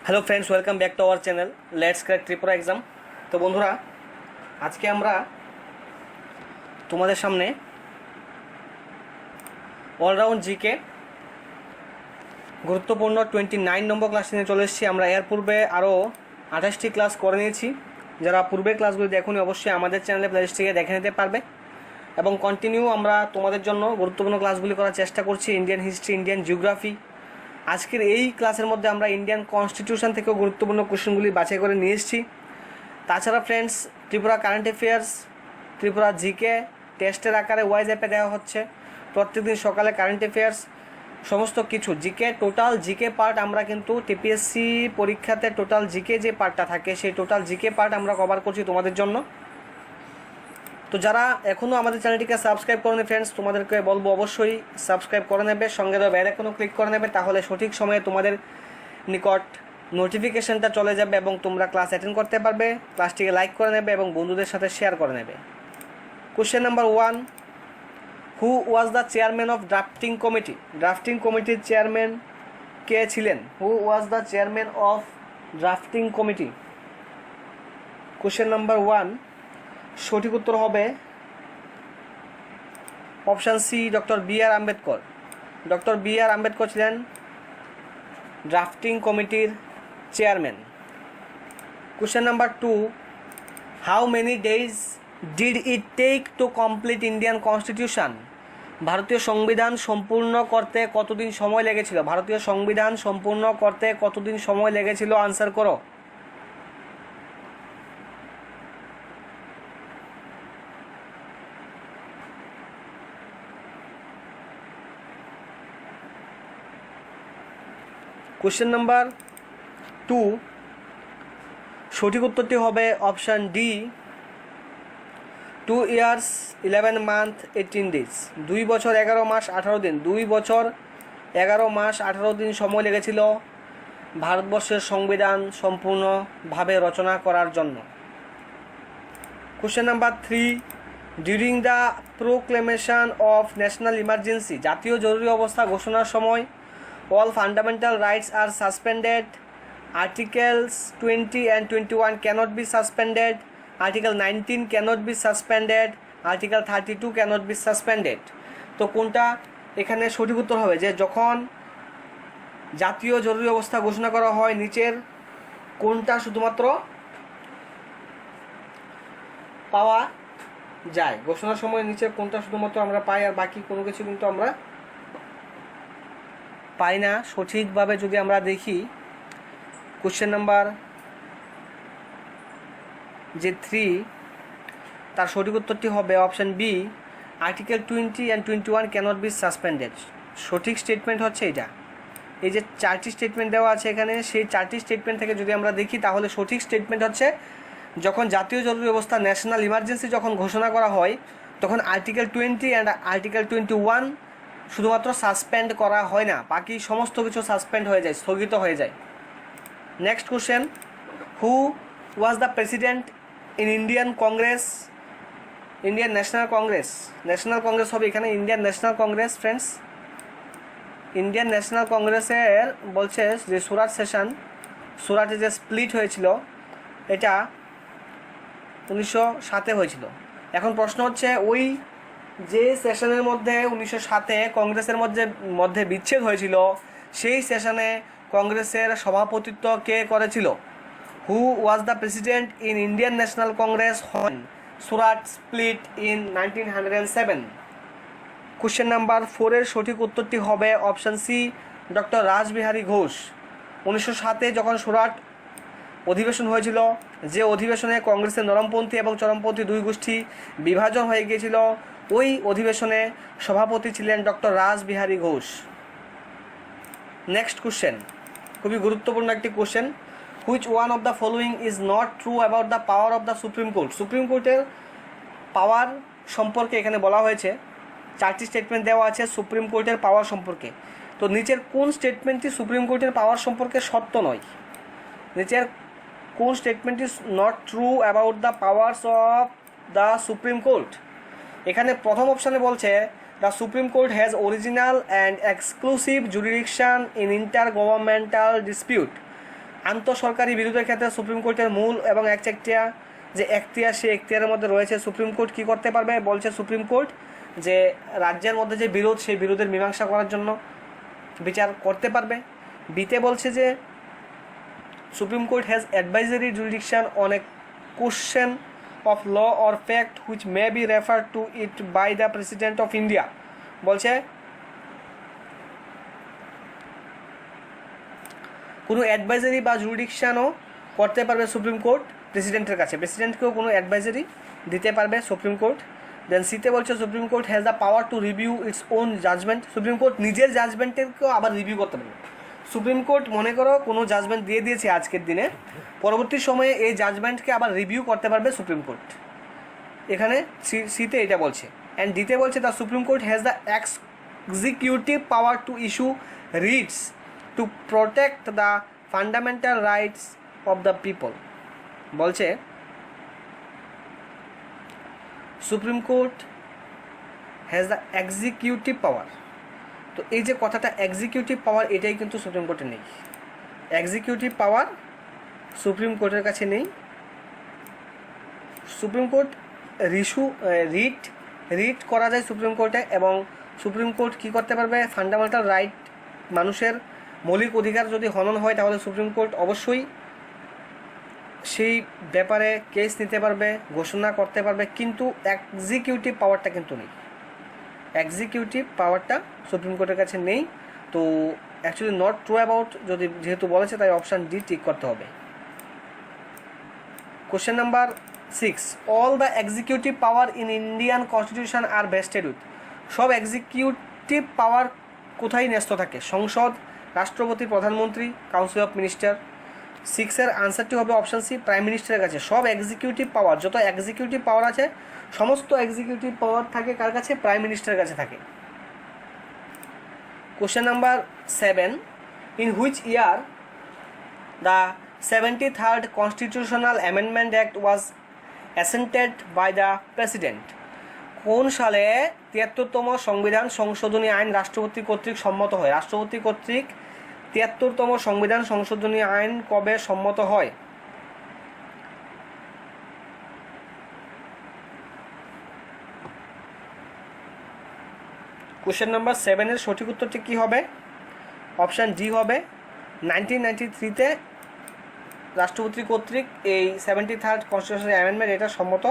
Hello friends, welcome back to our channel let's crack Tripura exam. তো বন্ধুরা, আজকে আমরা তোমাদের সামনে অলরাউন্ড জিকে গুরুত্বপূর্ণ 29 নম্বর ক্লাস নিয়ে চলে এসেছি। আমরা এর পূর্বে আরও 28টি ক্লাস করে নিয়েছি। যারা পূর্বের ক্লাসগুলি দেখুনি অবশ্যই আমাদের চ্যানেলে প্লেলিস্ট থেকে দেখে নিতে পারবে। এবং কন্টিনিউ আমরা তোমাদের জন্য গুরুত্বপূর্ণ ক্লাসগুলি করার চেষ্টা করছি। Indian history, Indian geography. আজকের এই ক্লাসের মধ্যে আমরা ইন্ডিয়ান কনস্টিটিউশন থেকেও গুরুত্বপূর্ণ কোশ্চেনগুলি বাছাই করে নিয়ে এসেছি। তাছাড়া friends, Tripura current affairs, Tripura GK টেস্টের আকারে ওয়াইজ অ্যাপে দেওয়া হচ্ছে। প্রত্যেকদিন সকালে কারেন্ট অ্যাফেয়ার্স সমস্ত কিছু জিকে, টোটাল জিকে পার্ট আমরা কিন্তু টিপিএসসি পরীক্ষাতে টোটাল জিকে যে পার্টটা থাকে সেই টোটাল জিকে পার্ট আমরা কভার করছি তোমাদের জন্য। তো যারা এখনও আমাদের চ্যানেলটিকে সাবস্ক্রাইব করেনি ফ্রেন্ডস, তোমাদেরকে বলবো অবশ্যই সাবস্ক্রাইব করে নেবে, সঙ্গে দেওয়া বেল আইকনও ক্লিক করে নেবে, তাহলে সঠিক সময়ে তোমাদের নিকট নোটিফিকেশনটা চলে যাবে এবং তোমরা ক্লাস অ্যাটেন্ড করতে পারবে। ক্লাসটিকে লাইক করে নেবে এবং বন্ধুদের সাথে শেয়ার করে নেবে। Question number 1, who was the chairman of drafting committee? Drafting কমিটির চেয়ারম্যান কে ছিলেন? Who was the chairman of drafting committee? Question number 1 সঠিক উত্তর হবে option C, doctor B R Ambedkar. Doctor B R Ambedkar ছিলেন ড্রাফটিং কমিটির chairman. Question number 2, how many days did it take to complete Indian constitution? ভারতীয় সংবিধান সম্পূর্ণ করতে কতদিন সময় লেগেছিল? ভারতীয় সংবিধান সম্পূর্ণ করতে কতদিন সময় লেগেছিল? আনসার করো। কোশ্চেন নাম্বার 2 সঠিক উত্তরটি হবে option D, 2 years 11 months 18 days। 2 বছর 11 মাস 18 দিন। 2 বছর 11 মাস 18 দিন সময় লেগেছিল ভারতবর্ষের সংবিধান সম্পূর্ণভাবে রচনা করার জন্য। Question number 3, during the proclamation of national emergency, জাতীয় জরুরি অবস্থা ঘোষণার সময় all fundamental rights are suspended. Articles 20 and 21 cannot be suspended. Article 19 cannot be suspended. Article 32 cannot be suspended. তো কোনটা এখানে সঠিক উত্তর হবে? যে যখন জাতীয় জরুরি অবস্থা ঘোষণা করা হয় নিচের কোনটা শুধুমাত্র পাওয়া যায়? ঘোষণার সময় নিচের কোনটা শুধুমাত্র আমরা পাই আর বাকি কোনো কিছু কিন্তু আমরা পাই না। সঠিকভাবে যদি আমরা দেখি কোশ্চেন নাম্বার যে 3, তার সঠিক উত্তরটি হবে option B, article 20 and 21 cannot be suspended. সঠিক স্টেটমেন্ট হচ্ছে এটা। এই যে 4টি স্টেটমেন্ট দেওয়া আছে এখানে, সেই 4টি স্টেটমেন্ট থেকে যদি আমরা দেখি তাহলে সঠিক স্টেটমেন্ট হচ্ছে যখন জাতীয় জরুরি অবস্থা ন্যাশনাল ইমার্জেন্সি যখন ঘোষণা করা হয় তখন আর্টিকেল 20 অ্যান্ড আর্টিকেল 21 শুধুমাত্র সাসপেন্ড করা হয় না, বাকি সমস্ত কিছু সাসপেন্ড হয়ে যায়, স্থগিত হয়ে যায়। Next question, who was the president in Indian Congress? Indian National Congress, national Congress হবে এখানে Indian National Congress. Friends, Indian national কংগ্রেসের বলছে যে সুরাট সেশন, সুরাটে যে স্প্লিট হয়েছিল এটা 1907-এ হয়েছিল। এখন প্রশ্ন হচ্ছে ওই যে সেশনের মধ্যে 1907-এ কংগ্রেসের মধ্যে বিচ্ছেদ হয়েছিল সেই সেশনে কংগ্রেসের সভাপতিত্ব কে করেছিল? Who was the president in Indian National Congress on Surat split in 1907? Question number 4 সঠিক উত্তরটি হবে option C, doctor Rashbehari Ghosh. 1907-এ যখন সুরাট অধিবেশন হয়েছিল, যে অধিবেশনে কংগ্রেসের নরমপন্থী এবং চরমপন্থী দুই গোষ্ঠী বিভাজন হয়ে গিয়েছিল, ওই অধিবেশনে সভাপতি ছিলেন doctor Rashbehari Ghosh. Next question, খুবই গুরুত্বপূর্ণ একটি question, which one of the following is not true about the power of the Supreme court? Supreme কোর্টের পাওয়ার সম্পর্কে এখানে বলা হয়েছে, 4টি স্টেটমেন্ট দেওয়া আছে সুপ্রিম কোর্টের পাওয়ার সম্পর্কে। তো নিচের কোন স্টেটমেন্টটি সুপ্রিম কোর্টের পাওয়ার সম্পর্কে সত্য নয়? নিচের কোন statement is not true about the powers of the Supreme Court? এখানে প্রথম অপশানে বলছে the Supreme court has original and exclusive jurisdiction in intergovernmental dispute. আন্তঃসরকারি বিরোধের ক্ষেত্রে সুপ্রিম কোর্টের মূল এবং একচেটিয়া যে এখতিয়ার, সেই এখতিয়ারের মধ্যে রয়েছে সুপ্রিম কোর্ট কী করতে পারবে বলছে সুপ্রিম কোর্ট যে রাজ্যের মধ্যে যে বিরোধ, সেই বিরোধের মীমাংসা করার জন্য বিচার করতে পারবে। বিতে বলছে যে supreme court has advisory jurisdiction on a question of law or fact which may be refer to it by the president of India. বলছে কোনো অ্যাডভাইজারি বা জুরিডিকশানও করতে পারবে সুপ্রিম কোর্ট প্রেসিডেন্টের কাছে, প্রেসিডেন্টকেও কোনো অ্যাডভাইজারি দিতে পারবে সুপ্রিম কোর্ট। দেন সিতে বলছে supreme court has the power to review its own judgement. Supreme court নিজের জাজমেন্টেরকেও আবার রিভিউ করতে পারবে। সুপ্রিম কোর্ট মনে করো কোনো জাজমেন্ট দিয়ে দিয়েছে আজকের দিনে, পরবর্তী সময়ে এই জাজমেন্টকে আবার রিভিউ করতে পারবে সুপ্রিম কোর্ট, এখানে সিতে এটা বলছে। অ্যান্ড ডিতে বলছে the Supreme court has the executive power to issue writs to protect the fundamental rights of the people. বলছে supreme court has the executive power. তো এই যে কথাটা এক্সিকিউটিভ পাওয়ার, এটাই কিন্তু সুপ্রিম কোর্টে নেই। এক্সিকিউটিভ পাওয়ার সুপ্রিম কোর্টের কাছে নেই। সুপ্রিম কোর্ট রিট করা যায় সুপ্রিম কোর্টে, এবং সুপ্রিম কোর্ট কী করতে পারবে, ফান্ডামেন্টাল রাইট, মানুষের মৌলিক অধিকার যদি হনন হয় তাহলে সুপ্রিম কোর্ট অবশ্যই সেই ব্যাপারে কেস নিতে পারবে, ঘোষণা করতে পারবে, কিন্তু এক্সিকিউটিভ পাওয়ারটা কিন্তু নেই। এক্সিকিউটিভ পাওয়ারটা সুপ্রিম কোর্টের কাছে নেই। তো অ্যাকচুয়ালি নট ট্রু অ্যাবাউট যদি যেহেতু বলেছে, তাই অপশান ডি টিক করতে হবে। Question number 6, all the executive power in Indian constitution are vested with. সব এক্সিকিউটিভ পাওয়ার কোথায় ন্যস্ত থাকে? সংসদ, রাষ্ট্রপতি, প্রধানমন্ত্রী, কাউন্সিল অফ মিনিস্টার। 6-এর আনসারটি হবে অপশান সি, প্রাইম মিনিস্টারের কাছে। সব এক্সিকিউটিভ পাওয়ার, যত এক্সিকিউটিভ পাওয়ার আছে সমস্ত এক্সিকিউটিভ পাওয়ার থাকে কার কাছে? প্রাইম মিনিস্টারের কাছে থাকে। Question number 7, in which year the 73rd constitutional amendment act was assented by the president. কোন সালে 73তম সংবিধান সংশোধনী আইন রাষ্ট্রপতি কর্তৃক সম্মত হয়? রাষ্ট্রপতি কর্তৃক 73তম সংবিধান সংশোধনী আইন কবে সম্মত হয়? কোশ্চেন নাম্বার 7-এর সঠিক উত্তরটি কী হবে? অপশান ডি হবে। 1993-তে রাষ্ট্রপতি কর্তৃক এই 73rd কনস্টিটিউশনাল অ্যামেন্ডমেন্ট এটা সম্মত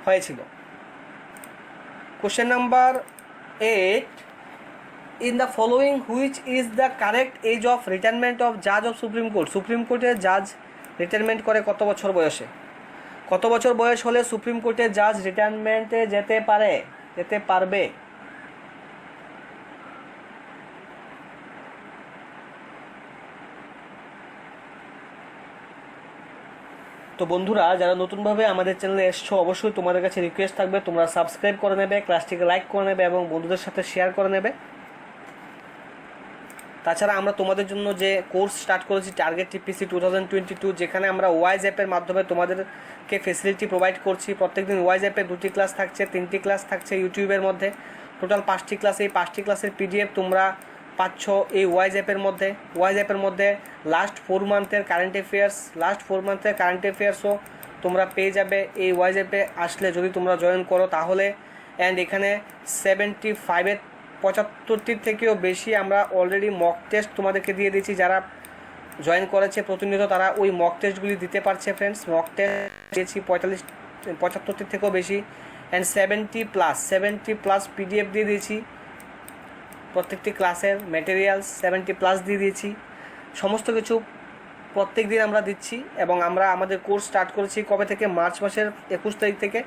হয়েছিল। Question number 8, in the following which is the correct age of retirement of জাজ অফ সুপ্রিম কোর্ট। সুপ্রিম কোর্টের জাজ রিটায়ারমেন্ট করে কত বছর বয়সে? কত বছর বয়স হলে সুপ্রিম কোর্টের জাজ রিটায়ারমেন্টে যেতে পারবে? তো বন্ধুরা, যারা নতুনভাবে আমাদের চ্যানেলে এসছো, অবশ্যই তোমাদের কাছে রিকোয়েস্ট থাকবে তোমরা সাবস্ক্রাইব করে নেবে, ক্লাসটিকে লাইক করে নেবে এবং বন্ধুদের সাথে শেয়ার করে নেবে। তাছাড়া আমরা তোমাদের জন্য যে কোর্স স্টার্ট করেছি টার্গেট টিপিসি 2022, যেখানে আমরা ওয়াইজ অ্যাপের মাধ্যমে তোমাদেরকে ফেসিলিটি প্রোভাইড করছি। প্রত্যেকদিন ওয়াইজ অ্যাপে 2টি ক্লাস থাকছে, 3টি ক্লাস থাকছে ইউটিউবের মধ্যে, টোটাল 5টি ক্লাস। এই 5টি ক্লাসের পিডিএফ তোমরা পাচ্ছ এই ওয়াইজ অ্যাপের মধ্যে। ওয়াইজ অ্যাপের মধ্যে লাস্ট 4 মান্থের কারেন্ট অ্যাফেয়ার্সও তোমরা পেয়ে যাবে এই ওয়াইজ অ্যাপে আসলে, যদি তোমরা জয়েন করো তাহলে। অ্যান্ড এখানে 75-টির থেকেও বেশি আমরা অলরেডি মক টেস্ট তোমাদেরকে দিয়ে দিয়েছি। যারা জয়েন করেছে প্রতিনিয়ত তারা ওই মক টেস্টগুলি দিতে পারছে ফ্রেন্ডস। মক টেস্ট দিয়েছি 75-টির থেকেও বেশি। অ্যান্ড 70+ পিডিএফ দিয়ে দিয়েছি। প্রত্যেকটি ক্লাসের ম্যাটেরিয়ালস 70+ দিয়ে দিয়েছি। সমস্ত কিছু প্রত্যেক দিন আমরা দিচ্ছি। এবং আমরা আমাদের কোর্স স্টার্ট করেছি কবে থেকে? মার্চ মাসের 21 তারিখ থেকে।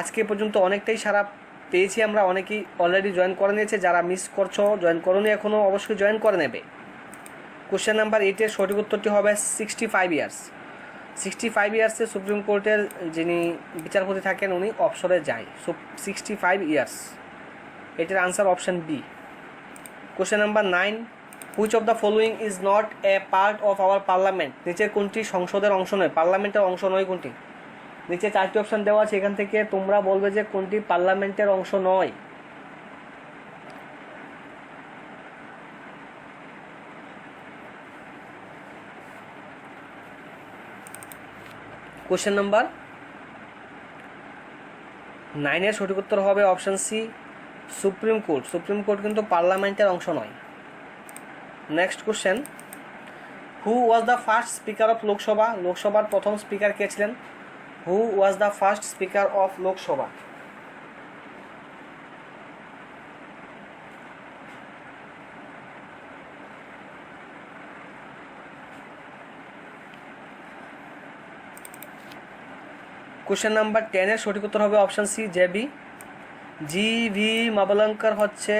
আজকে পর্যন্ত অনেকটাই সারা পেয়েছি আমরা, অনেকেই অলরেডি জয়েন করে নিয়েছে। যারা মিস করছো, জয়েন করোনি এখনও, অবশ্যই জয়েন করে নেবে। কোশ্চেন নাম্বার 8-এর সঠিক উত্তরটি হবে 65 ইয়ার্স। 65 ইয়ার্সে সুপ্রিম কোর্টের যিনি বিচারপতি থাকেন উনি অবসরে যায়। 65 ইয়ার্স, এটার answer option B. Question number 9, which of the following is not a part of our parliament. নিচের কোনটি সংসদের অংশ নয়? পার্লামেন্টের অংশ নয় কোনটি? নিচে 4টি অপশান দেওয়া আছে, এখান থেকে তোমরা বলবে যে কোনটি পার্লামেন্টের অংশ নয়। কোশ্চেন নাম্বার 9 সঠিক উত্তর হবে option C, Supreme court. Supreme Court কিন্তু পার্লামেন্টের অংশ নয়। Next question, who was the first speaker of Lok Sabha? লোকসভার প্রথম স্পিকার কে ছিলেন? Who was the first speaker of Lok Sabha? Question number 10 সঠিক উত্তর হবে option C, J B. G V. Mavalankar হচ্ছে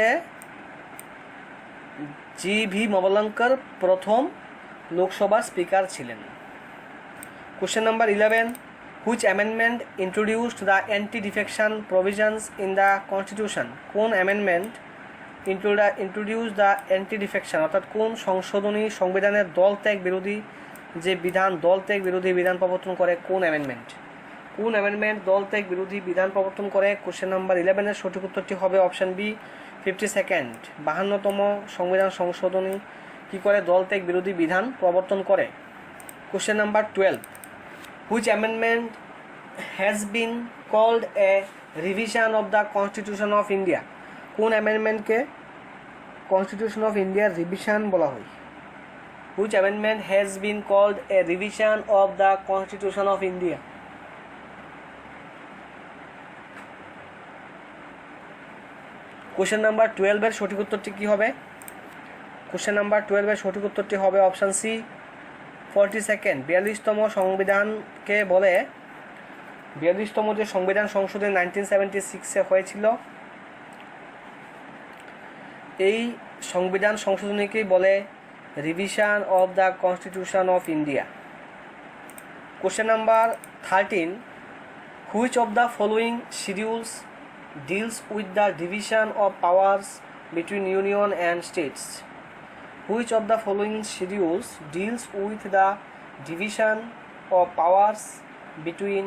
জি.ভি. মাবলঙ্কর প্রথম লোকসভার স্পিকার ছিলেন। Question number 11, which amendment introduced the anti defection provisions in the constitution? কোন amendment introduce the anti defection, অর্থাৎ কোন সংশোধনী সংবিধানের দল ত্যাগ বিরোধী যে বিধান, দল ত্যাগ বিরোধী বিধান প্রবর্তন করে? কোন অ্যামেন্ডমেন্ট দল ত্যাগ বিরোধী বিধান প্রবর্তন করে? কোশ্চেন নাম্বার 11 সঠিক উত্তরটি হবে অপশান বি, 52nd 52তম সংবিধান সংশোধনী কি করে? দল ত্যাগ বিরোধী বিধান প্রবর্তন করে। Question number 12, which amendment has been called a revision of the constitution of India? কোন অ্যামেন্ডমেন্টকে কনস্টিটিউশন অফ ইন্ডিয়ার রিভিশন বলা হয়? Which amendment has been called a revision of the constitution of India? Question number 12 সঠিক উত্তরটি কী হবে? Question number 12 সঠিক উত্তরটি হবে অপশান সি, 42nd 42তম সংবিধানকে বলে। 42তম যে সংবিধান সংশোধন 1976 হয়েছিল, এই সংবিধান সংশোধনীকেই বলে revision of the constitution of India. Question number 13, which of the following schedules deals with the division of powers between union and states? Which of the following schedules deals with the division of powers between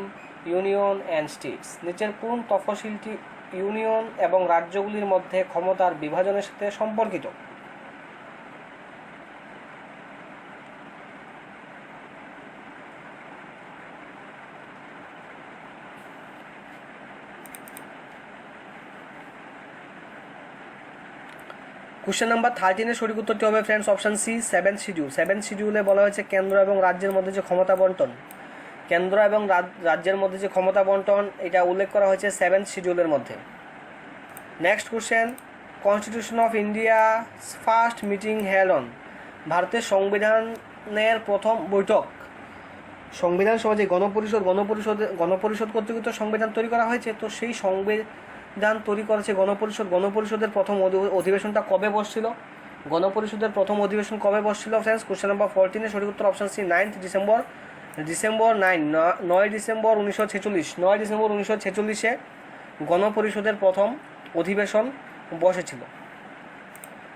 union and states? নিচের কোন তফসিলটি union এবং রাজ্যগুলির মধ্যে ক্ষমতার বিভাজনের সাথে সম্পর্কিত? Question number 13 সঠিক উত্তরটি হবে friends option C, 7th schedule. 7th শিডিউলে বলা হয়েছে কেন্দ্র এবং রাজ্যের মধ্যে যে ক্ষমতা বন্টন, কেন্দ্র এবং রাজ্যের মধ্যে যে ক্ষমতা বন্টন, এটা উল্লেখ করা হয়েছে 7th শিডিউলের মধ্যে। Next question, constitution of India first meeting held on? ভারতের সংবিধানের প্রথম বৈঠক, সংবিধান সভা যে গণপরিষদ কর্তৃক সংবিধান তৈরি করা হয়েছে, তো সেই সংবিধান তৈরি করেছে গণপরিষদের প্রথম অধিবেশনটা কবে বসছিল? গণপরিষদের প্রথম অধিবেশন কবে বসছিল ফ্রেন্ডস? কোশ্চেন নাম্বার 14 সঠিক উত্তর option C, 9 December 9 December 1946। 9 December 1946 গণপরিষদের প্রথম অধিবেশন বসেছিল।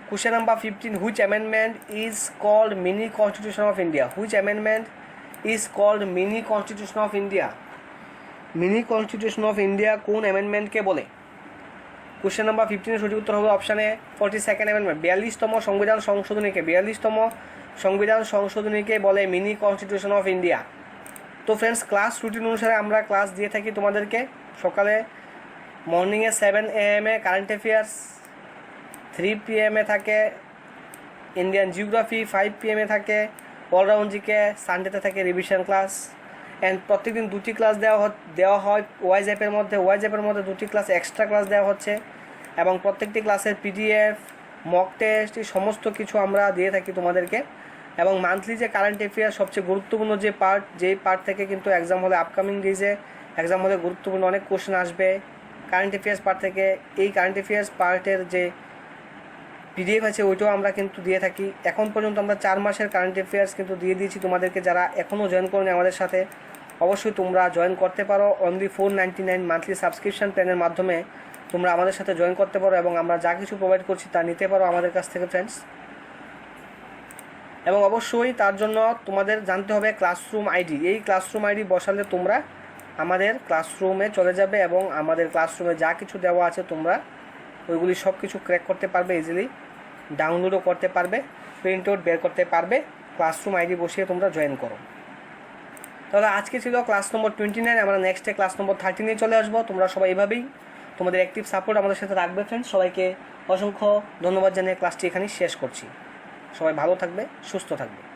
Question number 15, which amendment is called mini constitution of India? Which amendment is called mini constitution of India? Mini constitution of India কোন অ্যামেন্ডমেন্টকে বলে? কোশ্চেন নাম্বার 15 সঠিক উত্তর হবে অপশানে 42nd অ্যামেন্ডমেন্ট। 42তম সংবিধান সংশোধনীকে বলে মিনি কনস্টিটিউশন অফ ইন্ডিয়া। তো ফ্রেন্ডস, ক্লাস রুটিন অনুসারে আমরা ক্লাস দিয়ে থাকি তোমাদেরকে। সকালে মর্নিংয়ে 7 AM কারেন্ট অ্যাফেয়ার্স, 3 PM থাকে ইন্ডিয়ান জিওগ্রাফি, 5 PM থাকে অলরাউন্ড জিকে, সানডেতে থাকে রিভিশন ক্লাস। অ্যান্ড প্রত্যেকদিন 2টি ক্লাস দেওয়া হয় ওয়াইজঅ্যাপের মধ্যে। ওয়াইজঅ্যাপের মধ্যে 2টি ক্লাস এক্সট্রা ক্লাস দেওয়া হচ্ছে, এবং প্রত্যেকটি ক্লাসের PDF, মক টেস্ট, এই সমস্ত কিছু আমরা দিয়ে থাকি তোমাদেরকে। এবং মান্থলি যে কারেন্ট অ্যাফেয়ার সবচেয়ে গুরুত্বপূর্ণ যেই পার্ট থেকে কিন্তু এক্সাম হলে আপকামিং ডেজে এক্সাম হলে গুরুত্বপূর্ণ অনেক কোশ্চেন আসবে কারেন্ট অ্যাফেয়ার্স পার্ট থেকে। এই কারেন্ট অ্যাফেয়ার্স পার্টের যে PDF আছে ওইটাও আমরা কিন্তু দিয়ে থাকি। এখন পর্যন্ত আমরা 4 মাসের কারেন্ট অ্যাফেয়ার্স কিন্তু দিয়ে দিয়েছি তোমাদেরকে। যারা এখনও জয়েন করনি আমাদের সাথে, অবশ্যই তোমরা জয়েন করতে পারো। অনলি 499 মান্থলি সাবস্ক্রিপশন প্ল্যানের মাধ্যমে তোমরা আমাদের সাথে জয়েন করতে পারো, এবং আমরা যা কিছু প্রোভাইড করছি তা নিতে পারো আমাদের কাছ থেকে ফ্রেন্ডস। এবং অবশ্যই তার জন্য তোমাদের জানতে হবে ক্লাসরুম আইডি। এই ক্লাসরুম আইডি বসালে তোমরা আমাদের ক্লাসরুমে চলে যাবে, এবং আমাদের ক্লাসরুমে যা কিছু দেওয়া আছে তোমরা ওইগুলি সব কিছু ক্র্যাক করতে পারবে, ইজিলি ডাউনলোডও করতে পারবে, প্রিন্ট আউট বের করতে পারবে। ক্লাসরুম আইডি বসিয়ে তোমরা জয়েন করো। তাহলে আজকে ছিল ক্লাস নম্বর 29, আমরা নেক্সটে ক্লাস নম্বর 30 নিয়ে চলে আসবো। তোমরা সবাই এভাবেই তোমাদের অ্যাক্টিভ সাপোর্ট আমাদের সাথে রাখবে ফ্রেন্ডস। সবাইকে অসংখ্য ধন্যবাদ জানিয়ে ক্লাসটি এখানেই শেষ করছি। সবাই ভালো থাকবে, সুস্থ থাকবে।